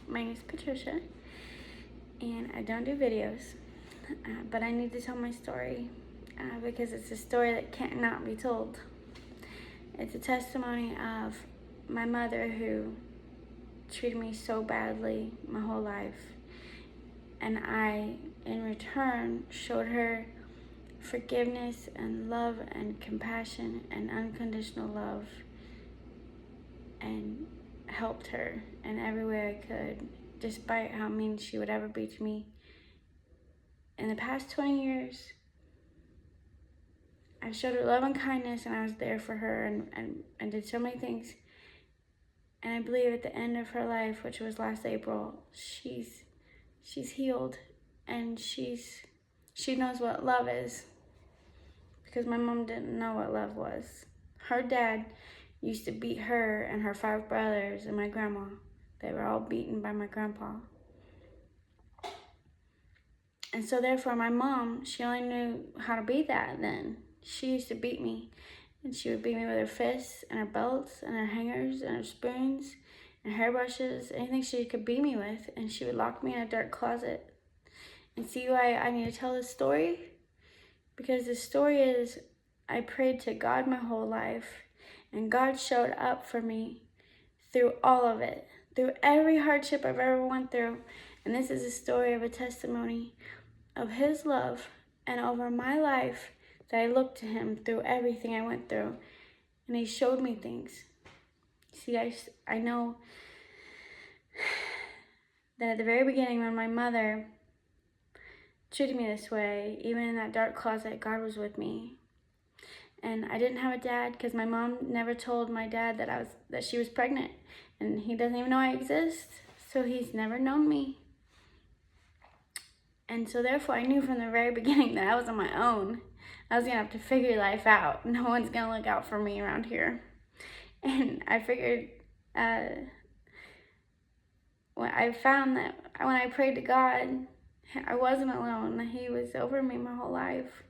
My name is Patricia, and I don't do videos, but I need to tell my story because it's a story that cannot be told. It's a testimony of my mother who treated me so badly my whole life, and I, in return, showed her forgiveness and love and compassion and unconditional love, and helped her in every way I could, despite how mean she would ever be to me. In the past 20 years, I showed her love and kindness, and I was there for her and did so many things. And I believe at the end of her life, which was last April, she's healed, and she knows what love is, because my mom didn't know what love was. Her dad used to beat her and her 5 brothers and my grandma. They were all beaten by my grandpa. And so therefore my mom, she only knew how to be that then. She used to beat me. And she would beat me with her fists and her belts and her hangers and her spoons and hairbrushes, anything she could beat me with. And she would lock me in a dark closet. And see why I need to tell this story? Because the story is, I prayed to God my whole life, and God showed up for me through all of it, through every hardship I've ever went through. And this is a story of a testimony of His love and over my life, that I looked to Him through everything I went through, and He showed me things. See, I know that at the very beginning, when my mother treated me this way, even in that dark closet, God was with me. And I didn't have a dad because my mom never told my dad that she was pregnant, and he doesn't even know I exist, so he's never known me. And so therefore I knew from the very beginning that I was on my own. I was gonna have to figure life out. No one's gonna look out for me around here. And I figured, when I found that when I prayed to God, I wasn't alone. He was over me my whole life.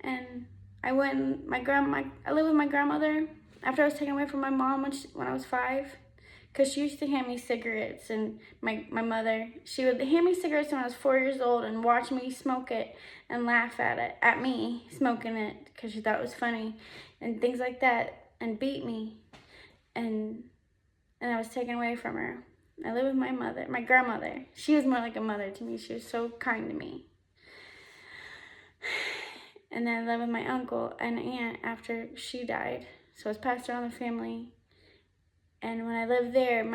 And I went, I lived with my grandmother after I was taken away from my mom when I was 5, because she used to hand me cigarettes. And my mother, she would hand me cigarettes when I was 4 years old and watch me smoke it and laugh at me smoking it, because she thought it was funny and things like that, and beat me. And I was taken away from her. I lived with my grandmother. She was more like a mother to me. She was so kind to me. And then I lived with my uncle and aunt after she died. So I was passed around the family. And when I lived there,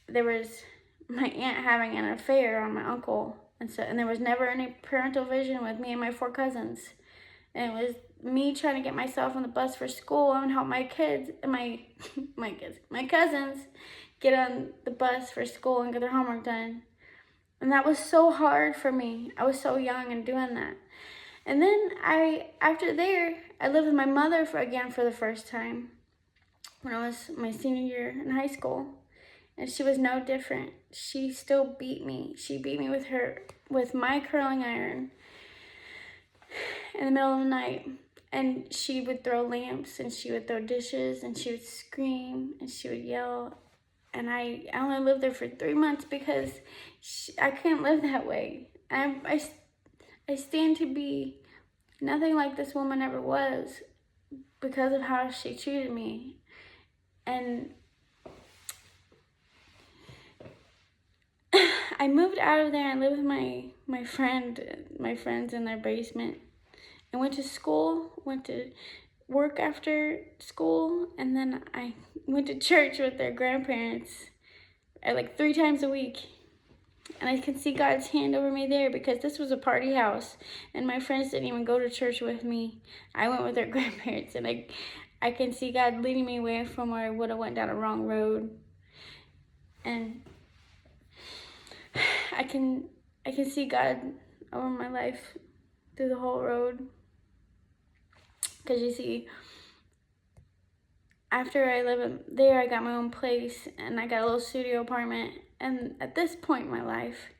there was my aunt having an affair on my uncle. And there was never any parental vision with me and my 4 cousins. And it was me trying to get myself on the bus for school and help my kids, my cousins get on the bus for school and get their homework done. And that was so hard for me. I was so young and doing that. And then after there, I lived with my mother for the first time when I was my senior year in high school. And she was no different. She still beat me. She beat me with my curling iron in the middle of the night. And she would throw lamps, and she would throw dishes, and she would scream, and she would yell. And I only lived there for 3 months because I couldn't live that way. I stand to be nothing like this woman ever was because of how she treated me. And I moved out of there and lived with my friends in their basement. I went to school, went to work after school, and then I went to church with their grandparents like 3 times a week. And I can see God's hand over me there, because this was a party house, and my friends didn't even go to church with me. I went with their grandparents, and I can see God leading me away from where I would have went down a wrong road. And I can see God over my life through the whole road. Because you see, after I lived there, I got my own place, and I got a little studio apartment. And at this point in my life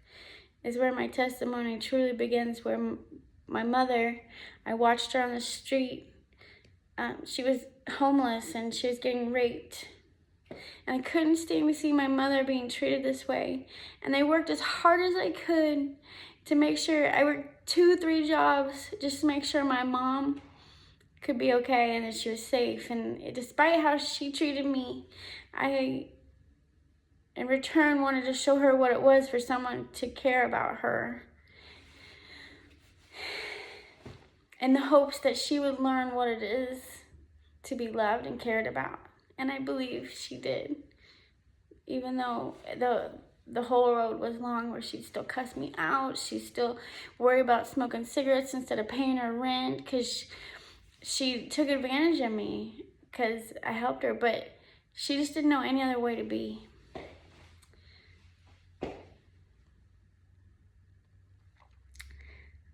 is where my testimony truly begins, where my mother, I watched her on the street. She was homeless, and she was getting raped. And I couldn't stand to see my mother being treated this way. And I worked as hard as I could to make sure, I worked 2-3 jobs just to make sure my mom could be okay and that she was safe. And despite how she treated me, I, in return, wanted to show her what it was for someone to care about her, in the hopes that she would learn what it is to be loved and cared about. And I believe she did. Even though the whole road was long where she'd still cuss me out, she'd still worry about smoking cigarettes instead of paying her rent, because she took advantage of me because I helped her, but she just didn't know any other way to be.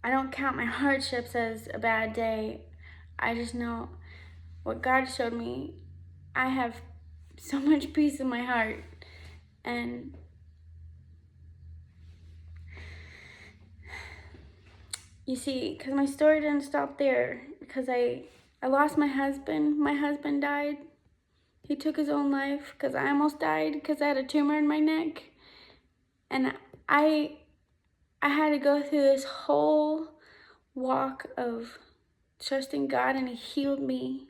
I don't count my hardships as a bad day. I just know what God showed me. I have so much peace in my heart. And you see, because my story didn't stop there, because I lost my husband. My husband died. He took his own life because I almost died because I had a tumor in my neck. And I had to go through this whole walk of trusting God, and he healed me.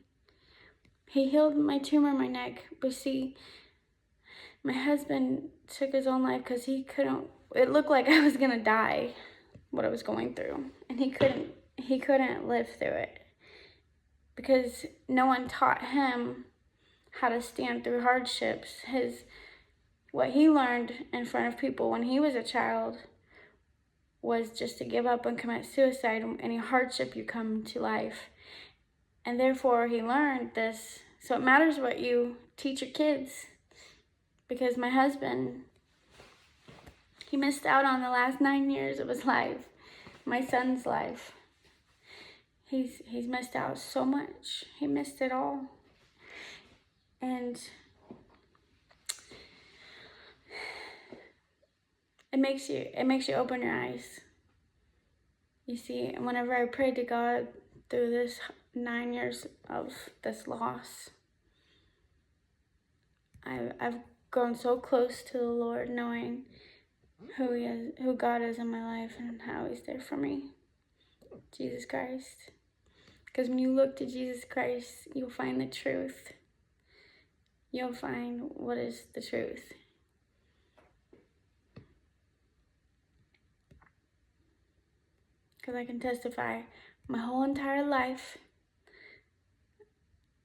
He healed my tumor in my neck. But see, my husband took his own life because he couldn't, it looked like I was gonna die, what I was going through. And he couldn't live through it because no one taught him how to stand through hardships. What he learned in front of people when he was a child was just to give up and commit suicide any hardship you come to life. And therefore he learned this. So it matters what you teach your kids, because my husband, he missed out on the last 9 years of his life, my son's life. He's missed out so much. He missed it all. And it makes you open your eyes. You see, whenever I prayed to God through this 9 years of this loss, I've grown so close to the Lord, knowing who He is, who God is in my life, and how He's there for me. Jesus Christ. Because when you look to Jesus Christ, you'll find the truth. You'll find what is the truth. Because I can testify my whole entire life,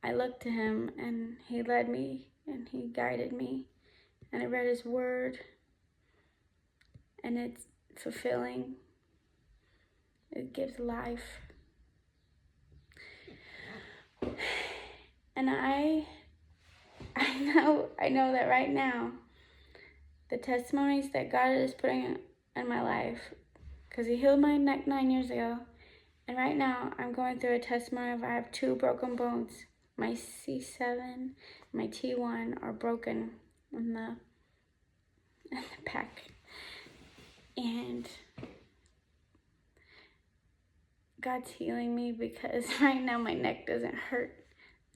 I looked to Him and He led me and He guided me. And I read His Word, and it's fulfilling. It gives life. And I know that right now, the testimonies that God is putting in my life, because He healed my neck 9 years ago, and right now I'm going through a testimony of I have 2 broken bones. My C7, my T1 are broken in the back. And God's healing me, because right now my neck doesn't hurt.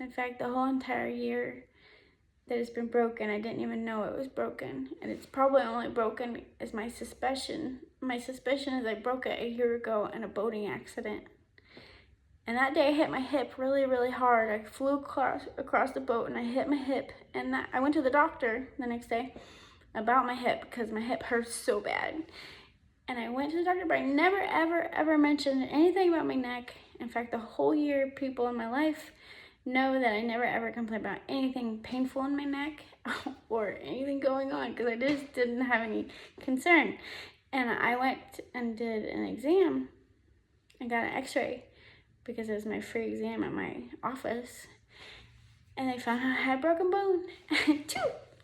In fact, the whole entire year that it's been broken, I didn't even know it was broken. And it's probably only broken is my suspicion. My suspicion is I broke it a year ago in a boating accident. And that day I hit my hip really, really hard. I flew across the boat and I hit my hip. And I went to the doctor the next day about my hip, because my hip hurts so bad. And I went to the doctor, but I never, ever, ever mentioned anything about my neck. In fact, the whole year, people in my life know that I never, ever complained about anything painful in my neck or anything going on, because I just didn't have any concern. And I went and did an exam. I got an x-ray because it was my free exam at my office. And they found out I had a broken bone.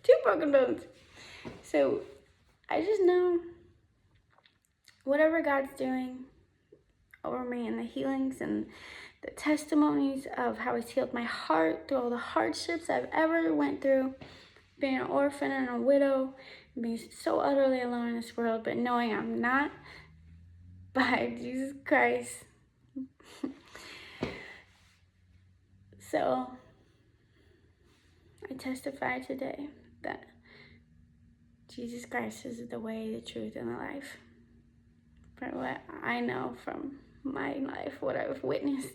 two broken bones. So I just know whatever God's doing over me, and the healings and the testimonies of how He's healed my heart through all the hardships I've ever went through, being an orphan and a widow, being so utterly alone in this world, but knowing I'm not, by Jesus Christ. So I testify today that Jesus Christ is the way, the truth, and the life. For what I know from my life, what I've witnessed.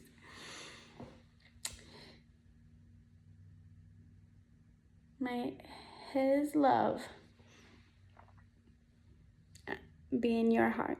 His love be in your heart.